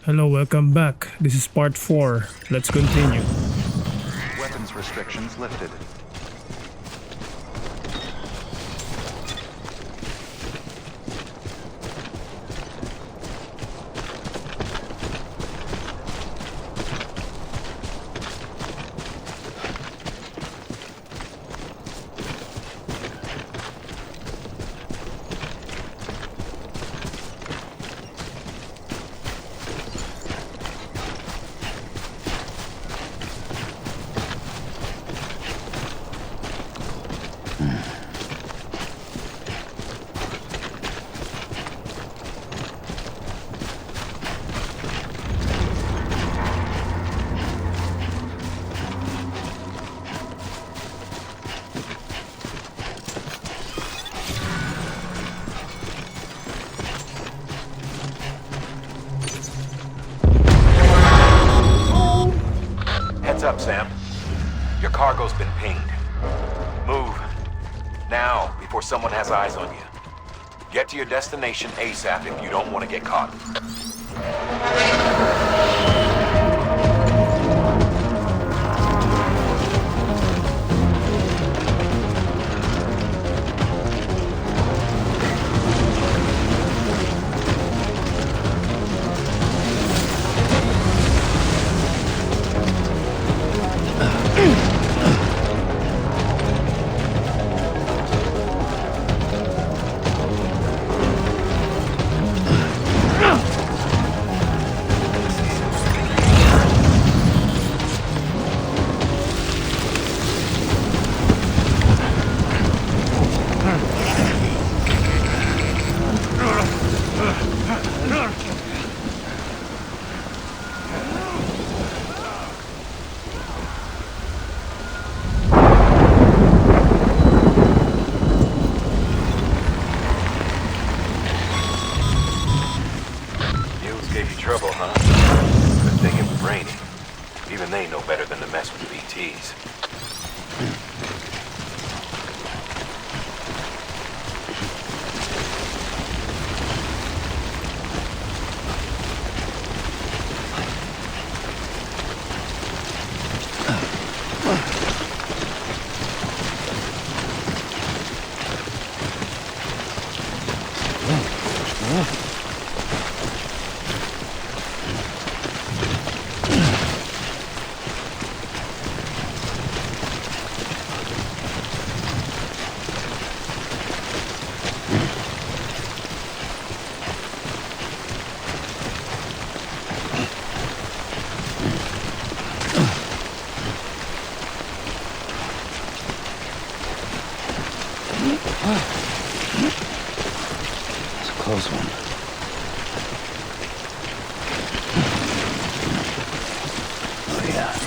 Hello, welcome back. This is part 4. Let's continue. Weapons restrictions lifted. Heads up, Sam. Your cargo's been pinged. Move. Now, before someone has eyes on you. Get to your destination ASAP if you don't want to get caught. Gave you trouble, huh? Good thing it was raining. Even they know better than to mess with BTs. It's a close one. Oh, yeah.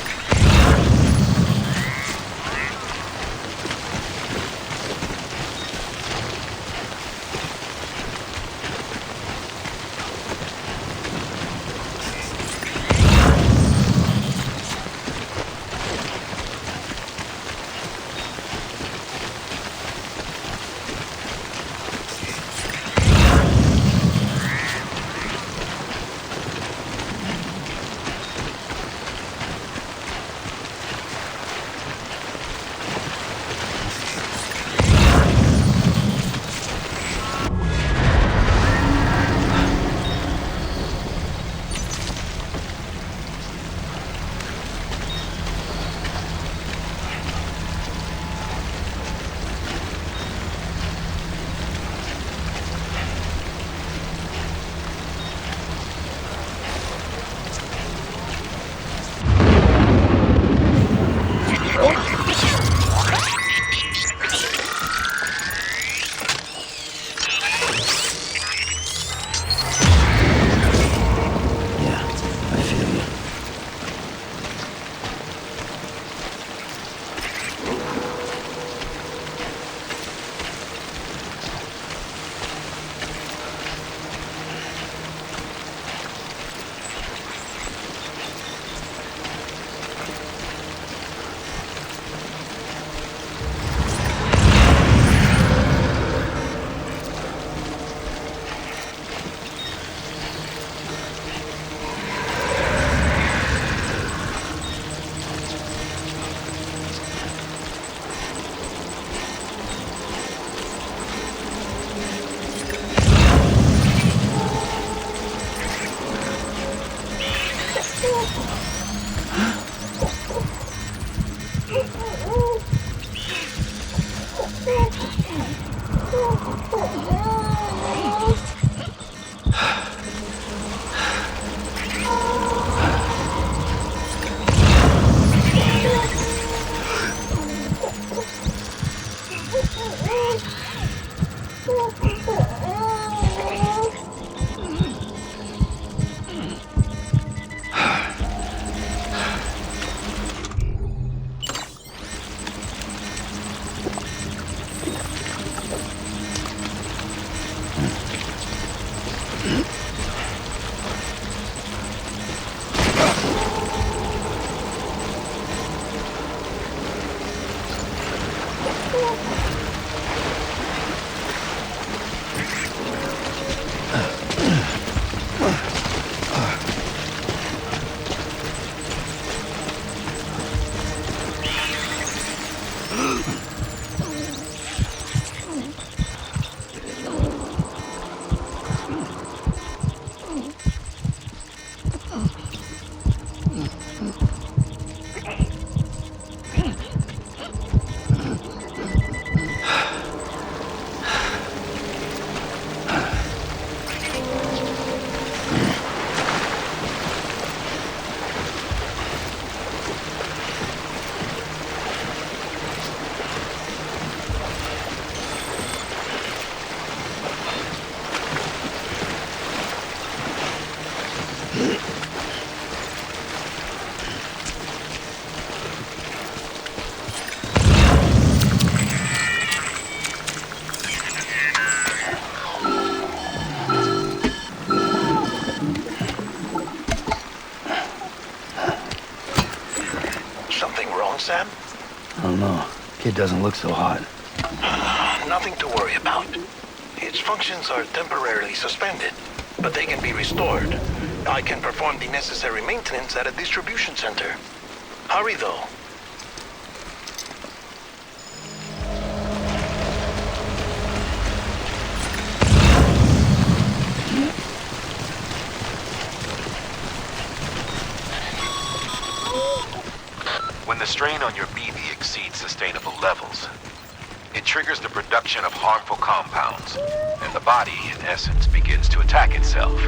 Something wrong, Sam? I don't know. Kid doesn't look so hot. Nothing to worry about. Its functions are temporarily suspended, but they can be restored. I can perform the necessary maintenance at a distribution center. Hurry, though. When the strain on your BB exceeds sustainable levels, it triggers the production of harmful compounds, and the body, in essence, begins to attack itself.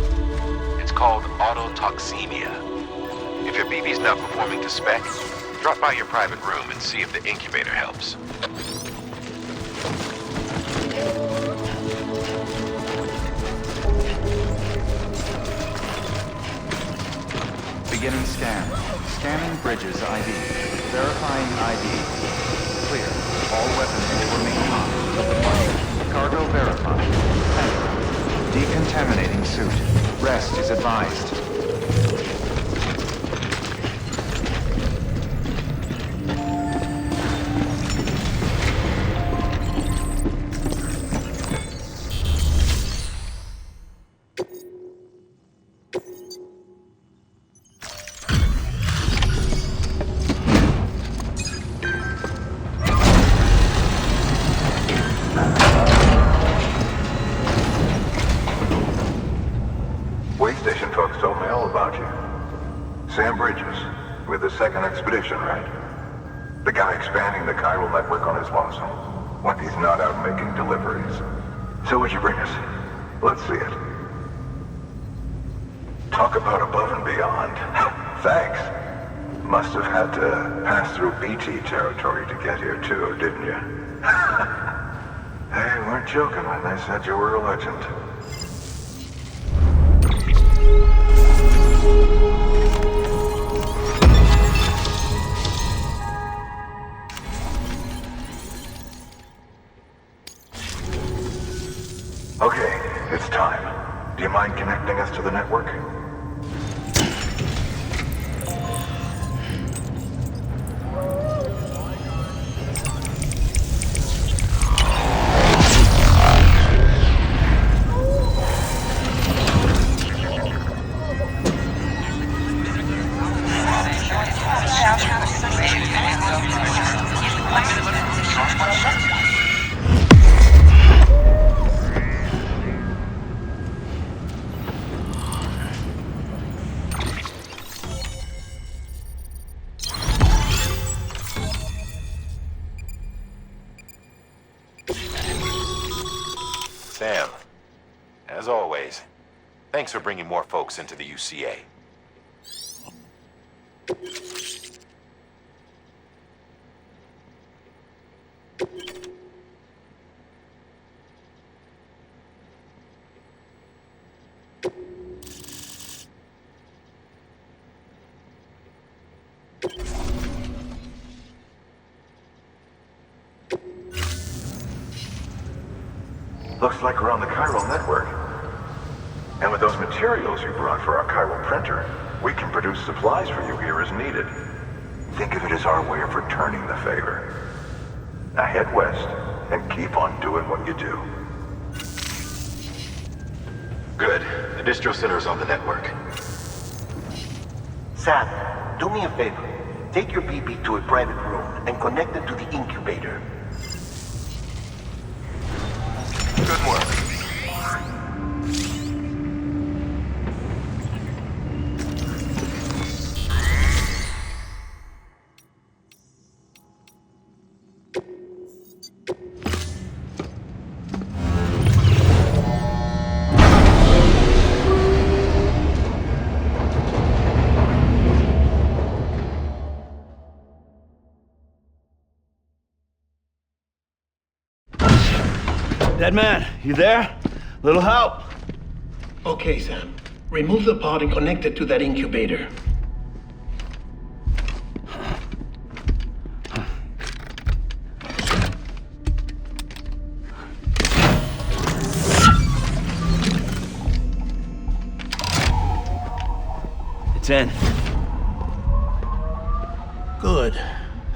It's called autotoxemia. If your BB's not performing to spec, drop by your private room and see if the incubator helps. Beginning scan. Scanning bridges ID. Verifying ID. Clear. All weapons will remain hot. Cargo verified. Decontaminating suit. Rest is advised. Station folks told me all about you. Sam Bridges, with the second expedition, right? The guy expanding the chiral network on his lonesome, when he's not out making deliveries. So what'd you bring us? Let's see it. Talk about above and beyond. Thanks. Must have had to pass through BT territory to get here too, didn't you? They weren't joking when they said you were a legend. Okay, it's time. Do you mind connecting us to the network? Sam, as always, thanks for bringing more folks into the UCA. Looks like we're on the chiral network. And with those materials you brought for our chiral printer, we can produce supplies for you here as needed. Think of it as our way of returning the favor. Now head west and keep on doing what you do. Good. The distro center is on the network. Sam, do me a favor. Take your BB to a private room and connect it to the incubator. Good work. Dead man, you there? Little help? Okay, Sam. Remove the pod and connect it to that incubator. It's in. Good.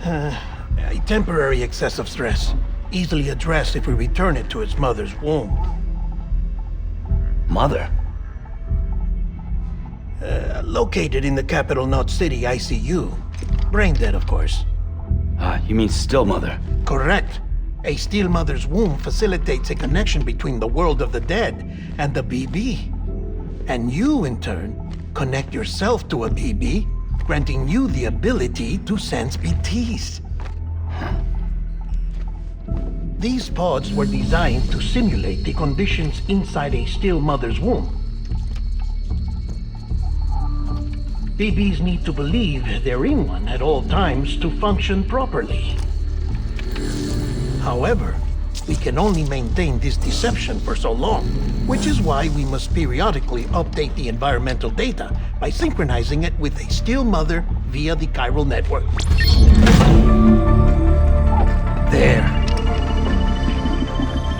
A temporary excessive stress. Easily addressed if we return it to its mother's womb. Mother? Located in the capital Knot City ICU. Brain dead, of course. You mean still mother? Correct. A still mother's womb facilitates a connection between the world of the dead and the BB. And you, in turn, connect yourself to a BB, granting you the ability to sense BTs. These pods were designed to simulate the conditions inside a still mother's womb. BBs need to believe they're in one at all times to function properly. However, we can only maintain this deception for so long, which is why we must periodically update the environmental data by synchronizing it with a still mother via the chiral network. There.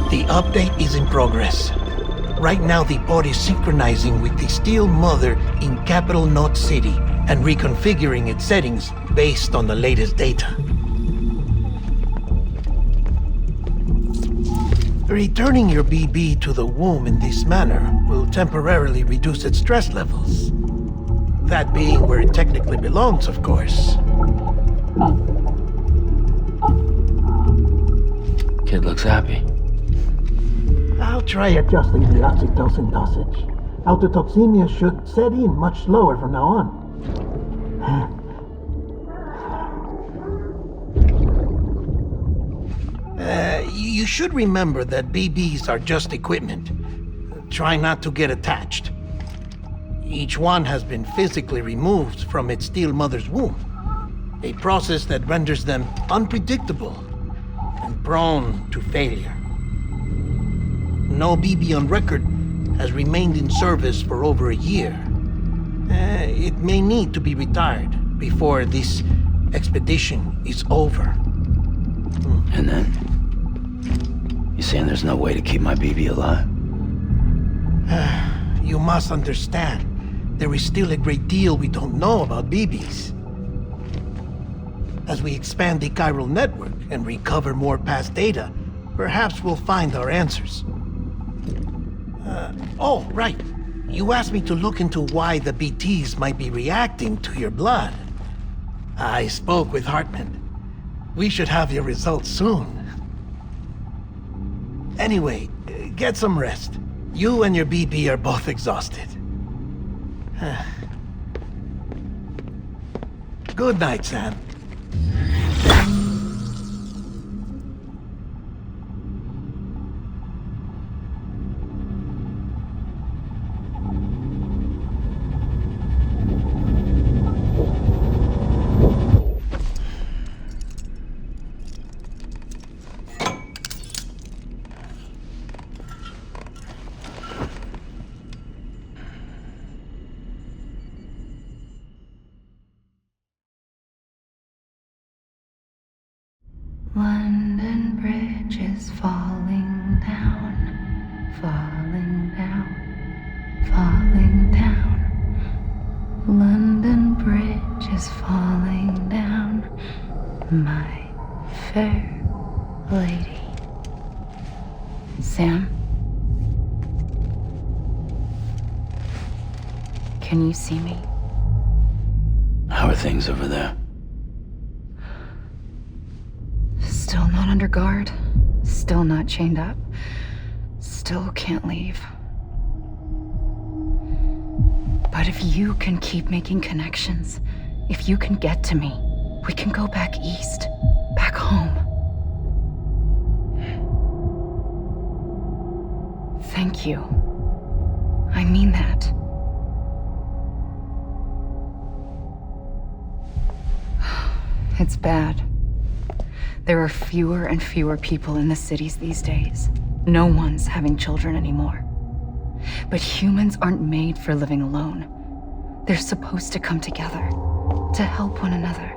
The update is in progress. Right now, the pod is synchronizing with the still mother in capital Knot City and reconfiguring its settings based on the latest data. Returning your BB to the womb in this manner will temporarily reduce its stress levels. That being where it technically belongs, of course. Kid looks happy. I'll try adjusting the oxytocin dosage. Autotoxemia should set in much slower from now on. You should remember that BBs are just equipment. Try not to get attached. Each one has been physically removed from its still mother's womb. A process that renders them unpredictable and prone to failure. No BB on record has remained in service for over a year. It may need to be retired before this expedition is over. And then? You saying there's no way to keep my BB alive? You must understand, there is still a great deal we don't know about BBs. As we expand the chiral network and recover more past data, perhaps we'll find our answers. Oh, right. You asked me to look into why the BTs might be reacting to your blood. I spoke with Hartman. We should have your results soon. Anyway, get some rest. You and your BB are both exhausted. Good night, Sam. London Bridge is falling down, falling down, falling down. London Bridge is falling down, my fair lady. Sam? Can you see me? How are things over there? Still not under guard. Still not chained up. Still can't leave. But if you can keep making connections, if you can get to me, we can go back east, back home. Thank you. I mean that. It's bad. There are fewer and fewer people in the cities these days. No one's having children anymore. But humans aren't made for living alone. They're supposed to come together, to help one another.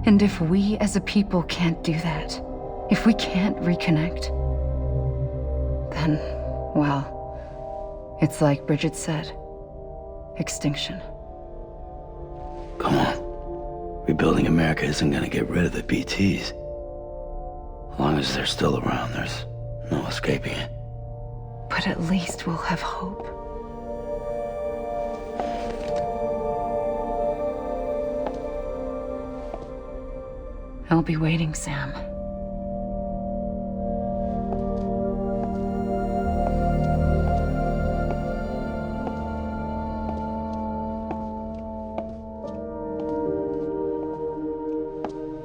And if we as a people can't do that, if we can't reconnect, then, well, it's like Bridget said, extinction. Come on. Rebuilding America isn't gonna get rid of the BTs. As long as they're still around, there's no escaping it. But at least we'll have hope. I'll be waiting, Sam.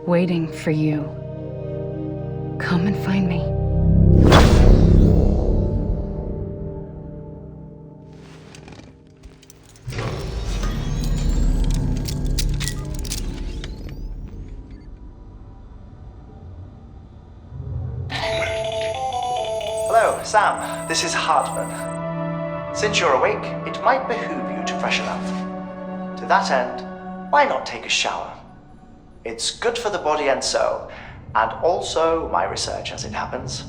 Waiting for you. Come and find me. Hello, Sam. This is Hartman. Since you're awake, it might behoove you to freshen up. To that end, why not take a shower? It's good for the body and soul, and also my research as it happens.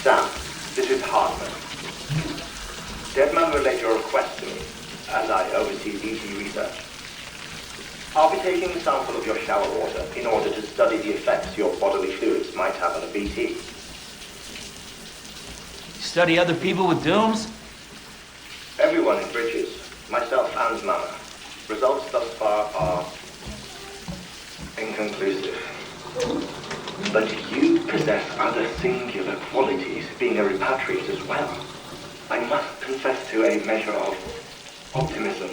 Sam, this is Hartman. Deadman relayed your request to me, as I oversee BT research. I'll be taking a sample of your shower water in order to study the effects your bodily fluids might have on a BT. Study other people with dooms? Everyone in Bridges, myself and Mama. Results thus far are inconclusive. But you possess other singular qualities, being a repatriate as well. I must confess to a measure of optimism.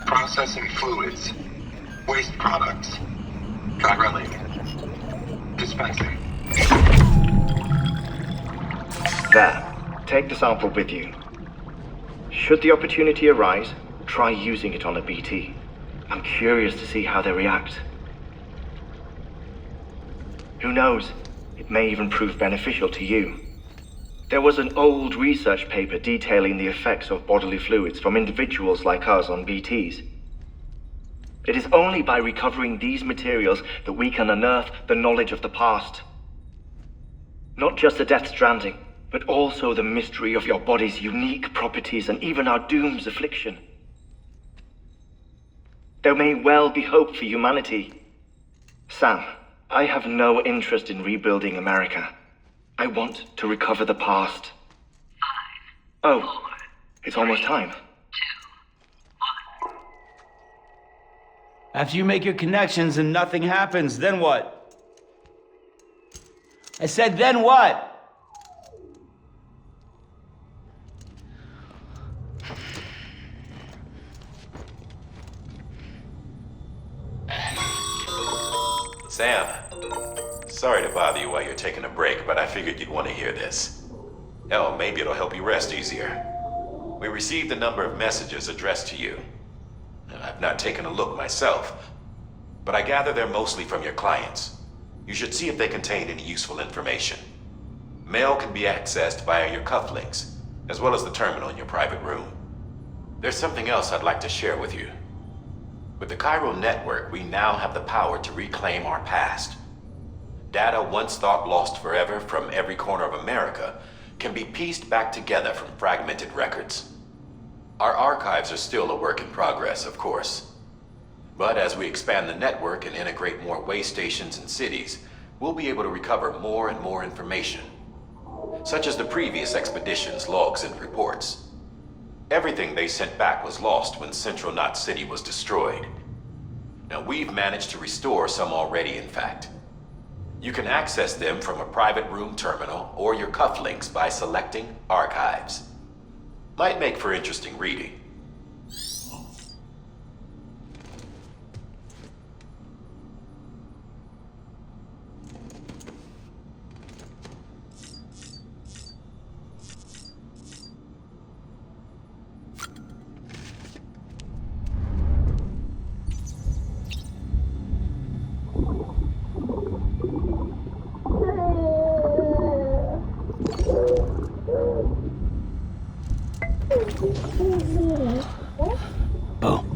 Processing fluids. Waste products. Drilling. Dispensing. There. Take the sample with you. Should the opportunity arise, try using it on a BT. I'm curious to see how they react. Who knows? It may even prove beneficial to you. There was an old research paper detailing the effects of bodily fluids from individuals like us on BTs. It is only by recovering these materials that we can unearth the knowledge of the past. Not just the Death Stranding, but also the mystery of your body's unique properties and even our doom's affliction. There may well be hope for humanity. Sam, I have no interest in rebuilding America. I want to recover the past. 5, Oh, 4, it's almost time. 2, 1. After you make your connections and nothing happens, then what? I said, then what? Sorry to bother you while you're taking a break, but I figured you'd want to hear this. Hell, maybe it'll help you rest easier. We received a number of messages addressed to you. I've not taken a look myself, but I gather they're mostly from your clients. You should see if they contain any useful information. Mail can be accessed via your cufflinks, as well as the terminal in your private room. There's something else I'd like to share with you. With the Chiral network, we now have the power to reclaim our past. Data once thought lost forever from every corner of America can be pieced back together from fragmented records. Our archives are still a work in progress, of course. But as we expand the network and integrate more way stations and cities, we'll be able to recover more and more information, such as the previous expedition's logs and reports. Everything they sent back was lost when Central Knot City was destroyed. Now, we've managed to restore some already, in fact. You can access them from a private room terminal or your cufflinks by selecting Archives. Might make for interesting reading. Bo.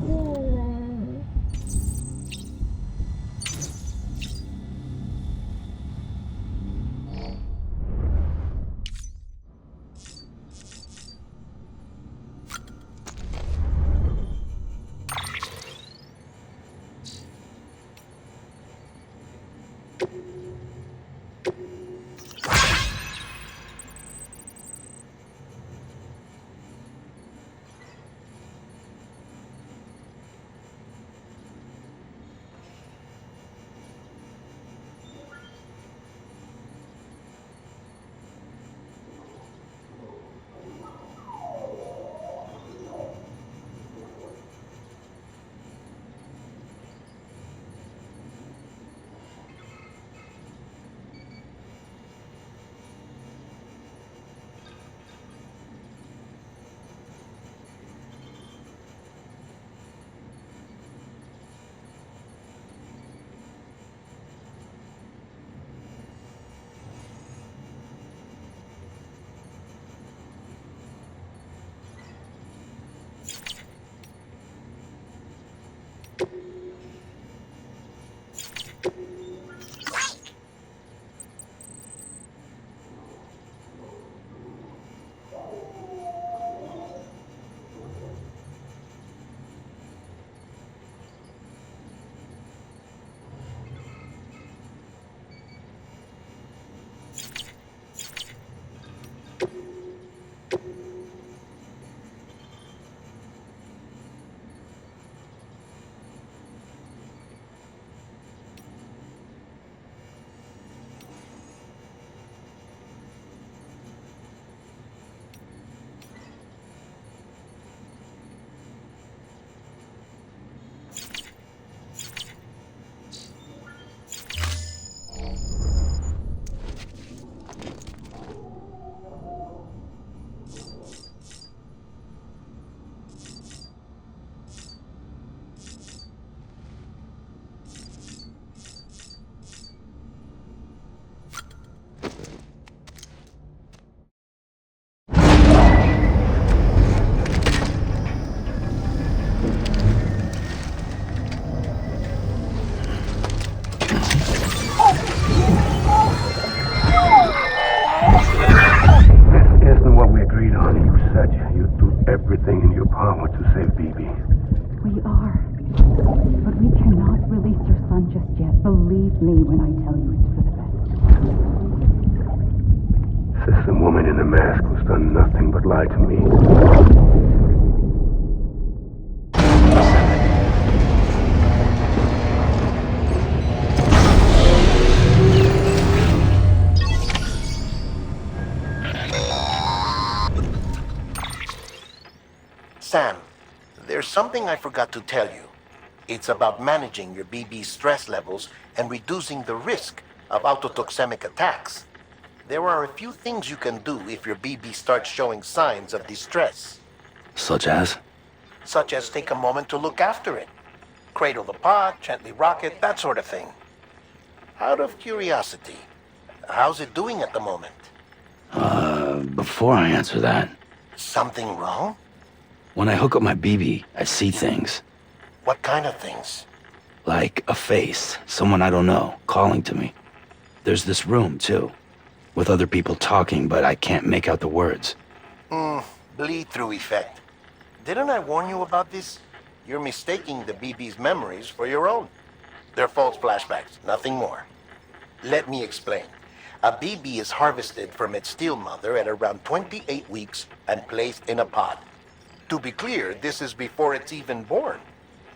everything in your power to save BB. We are. But we cannot release your son just yet. Believe me when I tell you it's for the best. Says the woman in the mask who's done nothing but lie to me. Sam, there's something I forgot to tell you. It's about managing your BB stress levels and reducing the risk of autotoxemic attacks. There are a few things you can do if your BB starts showing signs of distress. Such as? Such as take a moment to look after it. Cradle the pod, gently rock it, that sort of thing. Out of curiosity, how's it doing at the moment? Before I answer that, Something wrong? when I hook up my BB, I see things. What kind of things? Like a face, someone I don't know, calling to me. There's this room, too, with other people talking, but I can't make out the words. Bleed-through effect. Didn't I warn you about this? You're mistaking the BB's memories for your own. They're false flashbacks, nothing more. Let me explain. A BB is harvested from its steel mother at around 28 weeks and placed in a pod. To be clear, this is before it's even born.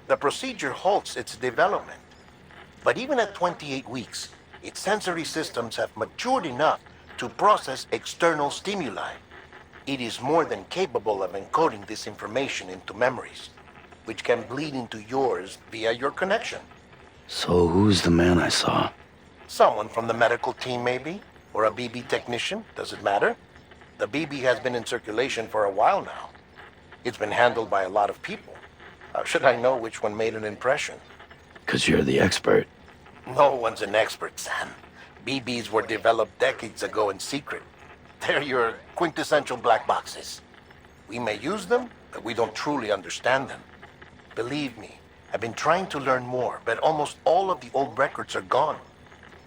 The procedure halts its development. But even at 28 weeks, its sensory systems have matured enough to process external stimuli. It is more than capable of encoding this information into memories, which can bleed into yours via your connection. So who's the man I saw? Someone from the medical team, maybe? Or a BB technician? Does it matter? The BB has been in circulation for a while now. It's been handled by a lot of people. How should I know which one made an impression? 'Cause you're the expert. No one's an expert, Sam. BBs were developed decades ago in secret. They're your quintessential black boxes. We may use them, but we don't truly understand them. Believe me, I've been trying to learn more, but almost all of the old records are gone.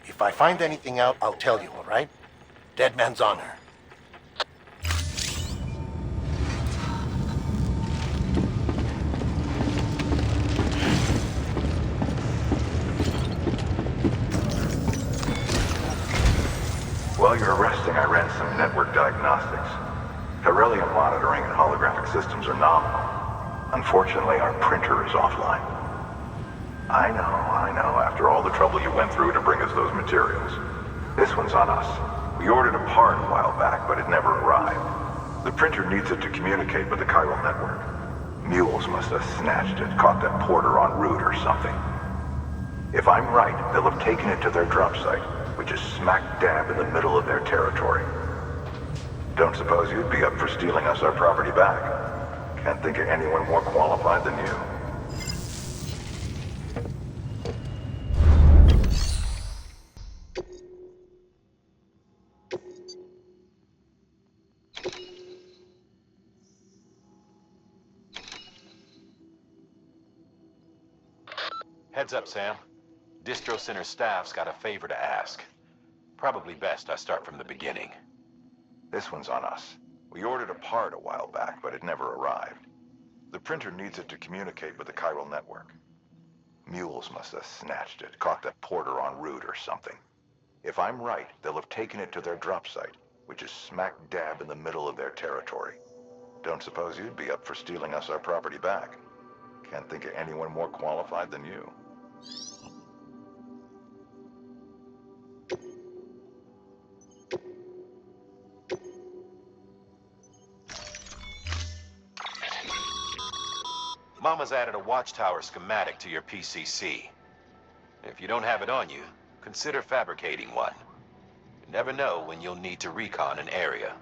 If I find anything out, I'll tell you, all right? Dead man's honor. While you're resting, I ran some network diagnostics. Beryllium monitoring and holographic systems are nominal. Unfortunately, our printer is offline. I know, after all the trouble you went through to bring us those materials. This one's on us. We ordered a part a while back, but it never arrived. The printer needs it to communicate with the chiral network. Mules must have snatched it, caught that porter en route or something. If I'm right, they'll have taken it to their drop site, which is smack dab in the middle of their territory. Don't suppose you'd be up for stealing us our property back? Can't think of anyone more qualified than you. Heads up, Sam. Distro Center staff's got a favor to ask. Probably best I start from the beginning. This one's on us. We ordered a part a while back, but it never arrived. The printer needs it to communicate with the chiral network. Mules must have snatched it, caught that porter en route or something. If I'm right, they'll have taken it to their drop site, which is smack dab in the middle of their territory. Don't suppose you'd be up for stealing us our property back? Can't think of anyone more qualified than you. Mama's added a watchtower schematic to your PCC. If you don't have it on you, consider fabricating one. You never know when you'll need to recon an area.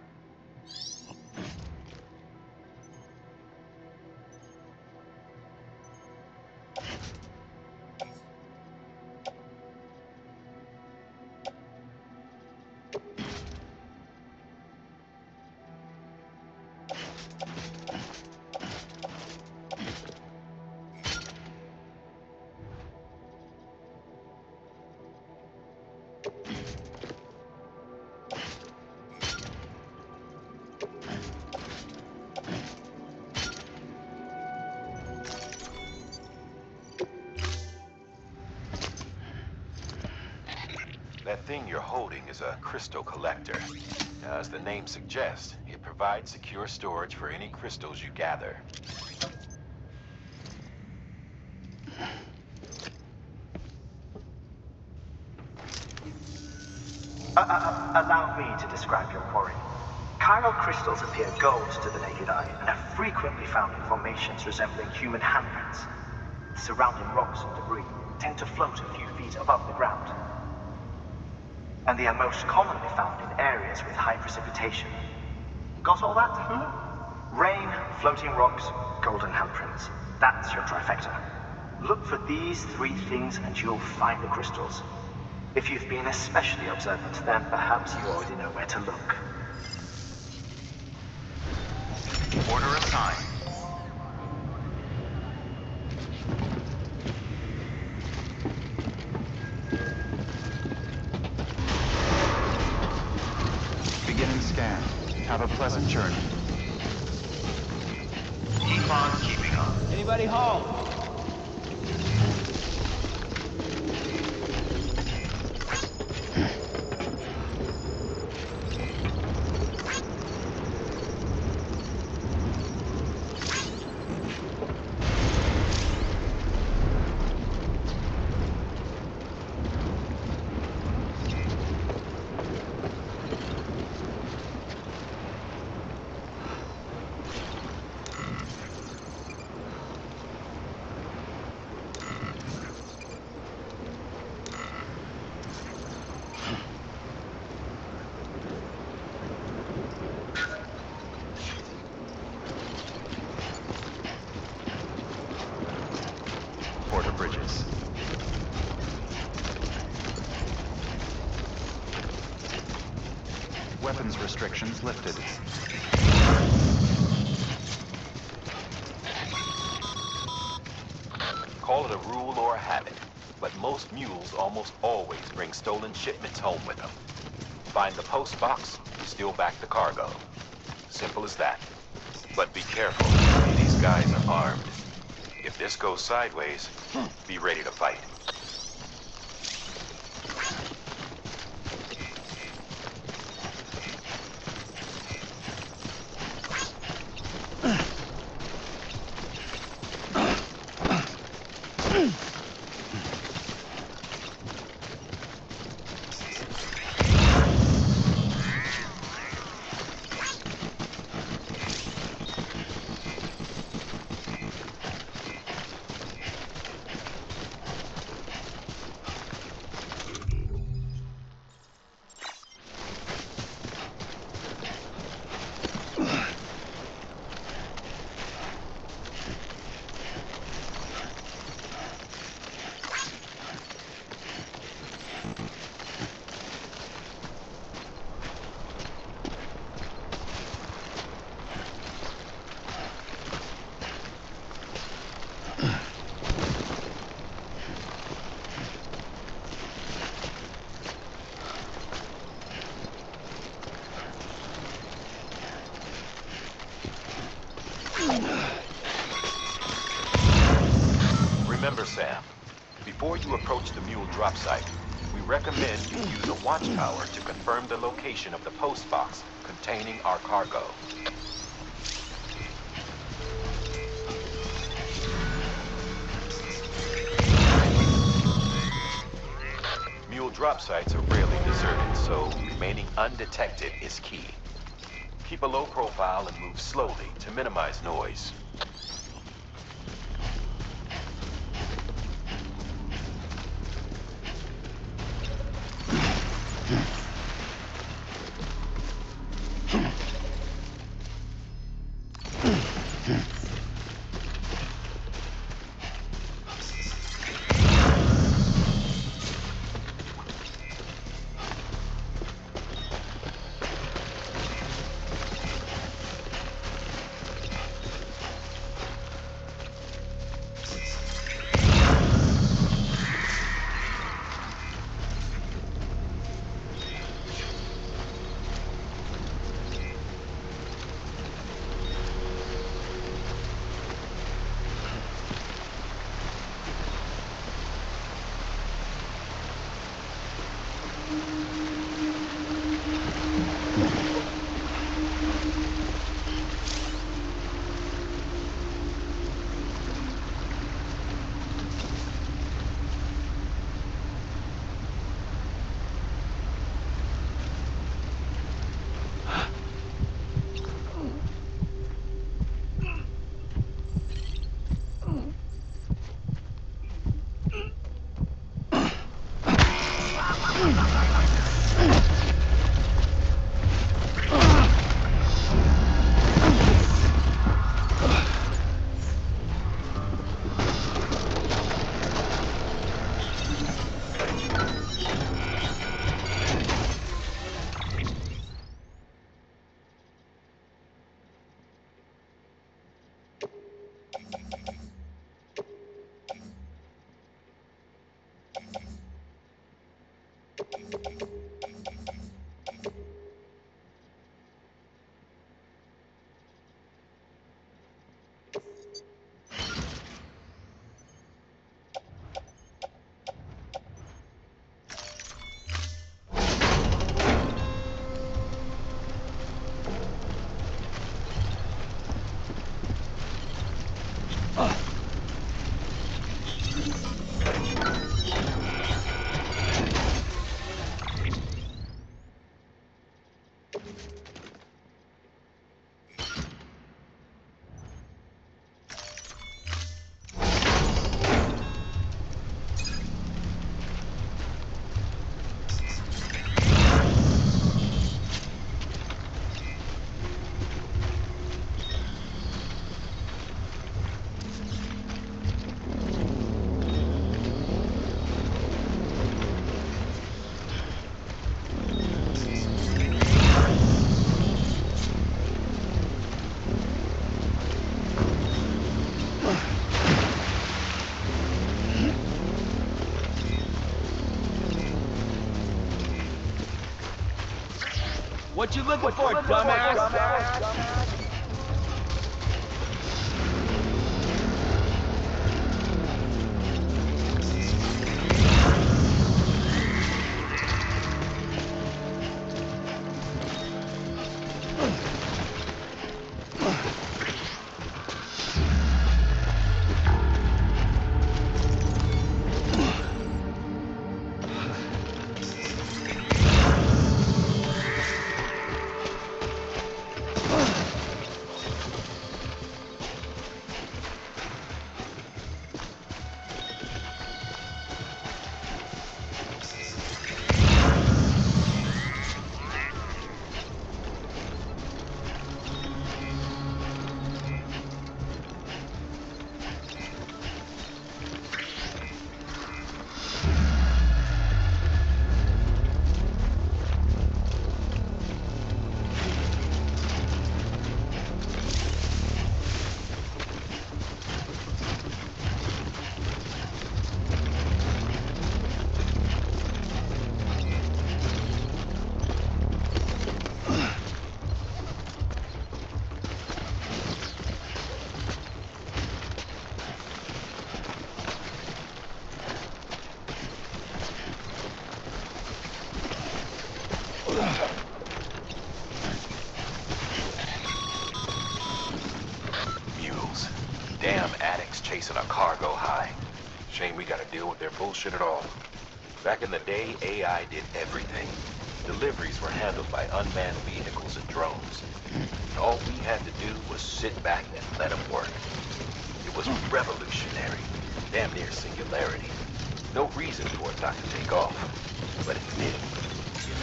That thing you're holding is a crystal collector. Now, as the name suggests, it provides secure storage for any crystals you gather. Allow me to describe your quarry. Chiral crystals appear gold to the naked eye and are frequently found in formations resembling human handprints. The surrounding rocks and debris tend to float a few feet above the ground. and they are most commonly found in areas with high precipitation. Got all that? Rain, floating rocks, golden handprints. That's your trifecta. Look for these 3 things and you'll find the crystals. If you've been especially observant, then perhaps you already know where to look. Order assigned. Beginning scan. Have a pleasant journey. Keep on keeping on. Anybody home? Porter Bridges. Weapons restrictions lifted. Call it a rule or a habit, but most mules almost always bring stolen shipments home with them. Find the post box, steal back the cargo. Simple as that. But be careful, these guys are armed. If this goes sideways, be ready to fight. Remember, Sam, before you approach the mule drop site, we recommend you use a watchtower to confirm the location of the post box containing our cargo. Mule drop sites are rarely deserted, so remaining undetected is key. Keep a low profile and move slowly to minimize noise. What you looking for, dumbass? Mules. Damn addicts chasing a cargo high. Shame we gotta deal with their bullshit at all. Back in the day, AI did everything. Deliveries were handled by unmanned vehicles and drones. And all we had to do was sit back and let them work. It was revolutionary. Damn near singularity. No reason for it not to take off. But it did.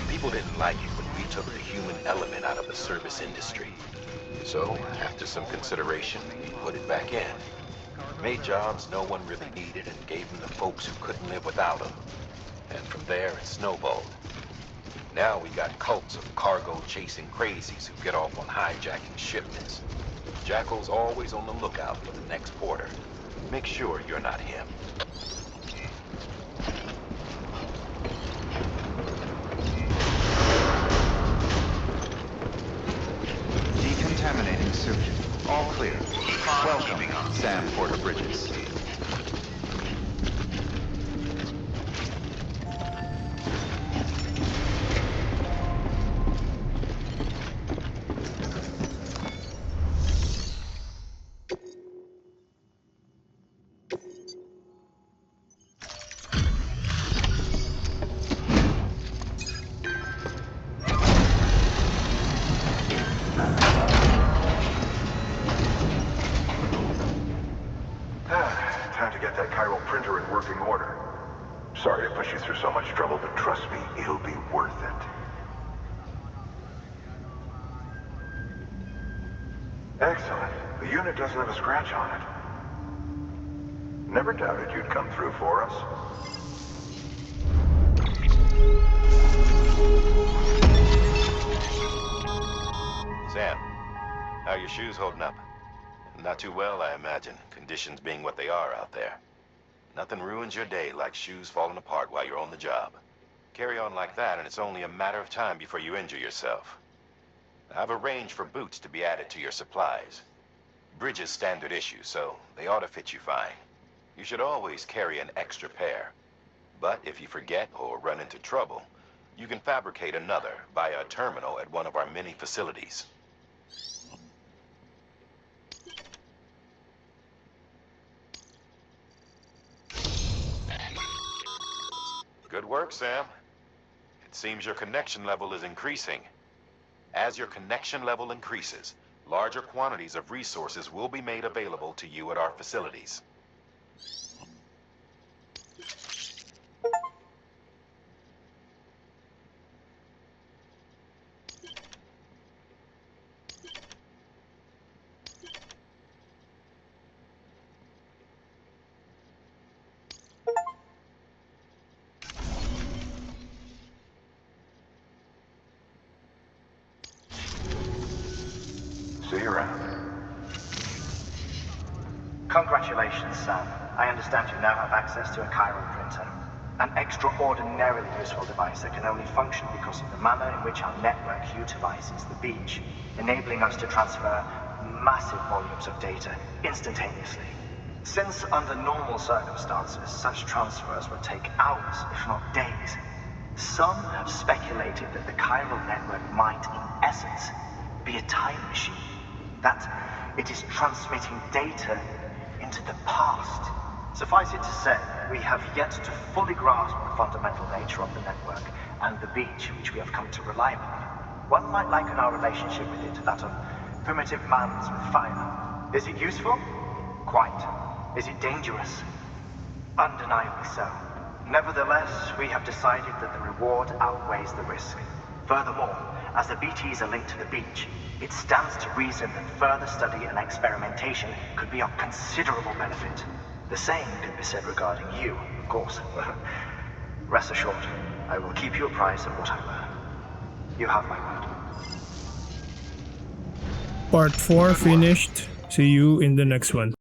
People didn't like it when we took the human element out of the service industry. So, after some consideration, we put it back in. Made jobs no one really needed and gave them to folks who couldn't live without them. And from there, it snowballed. Now we got cults of cargo-chasing crazies who get off on hijacking shipments. Jackal's always on the lookout for the next porter. Make sure you're not him. Decontaminating suit. All clear. Welcome, Sam Porter Bridges. Time to get that chiral printer in working order. Sorry to push you through so much trouble, but trust me, it'll be worth it. Excellent. The unit doesn't have a scratch on it. Never doubted you'd come through for us. Sam, how are your shoes holding up? Not too well, I imagine, conditions being what they are out there. Nothing ruins your day like shoes falling apart while you're on the job. Carry on like that and it's only a matter of time before you injure yourself. I've arranged for boots to be added to your supplies. Bridges standard issue, so they ought to fit you fine. You should always carry an extra pair. But if you forget or run into trouble, you can fabricate another via a terminal at one of our many facilities. Good work, Sam. It seems your connection level is increasing. As your connection level increases, larger quantities of resources will be made available to you at our facilities. See you around. Congratulations, Sam. I understand you now have access to a chiral printer. An extraordinarily useful device that can only function because of the manner in which our network utilizes the beach, enabling us to transfer massive volumes of data instantaneously. Since under normal circumstances, such transfers would take hours, if not days, some have speculated that the chiral network might, in essence, be a time machine. That it is transmitting data into the past. Suffice it to say, we have yet to fully grasp the fundamental nature of the network and the beach which we have come to rely upon. One might liken our relationship with it to that of primitive mans with fire. Is it useful? Quite. Is it dangerous? Undeniably so. Nevertheless, we have decided that the reward outweighs the risk. Furthermore, as the BTs are linked to the beach, it stands to reason that further study and experimentation could be of considerable benefit. The same could be said regarding you, of course. Rest assured, I will keep you apprised of what I learn. You have my word. Part 4 finished. See you in the next one.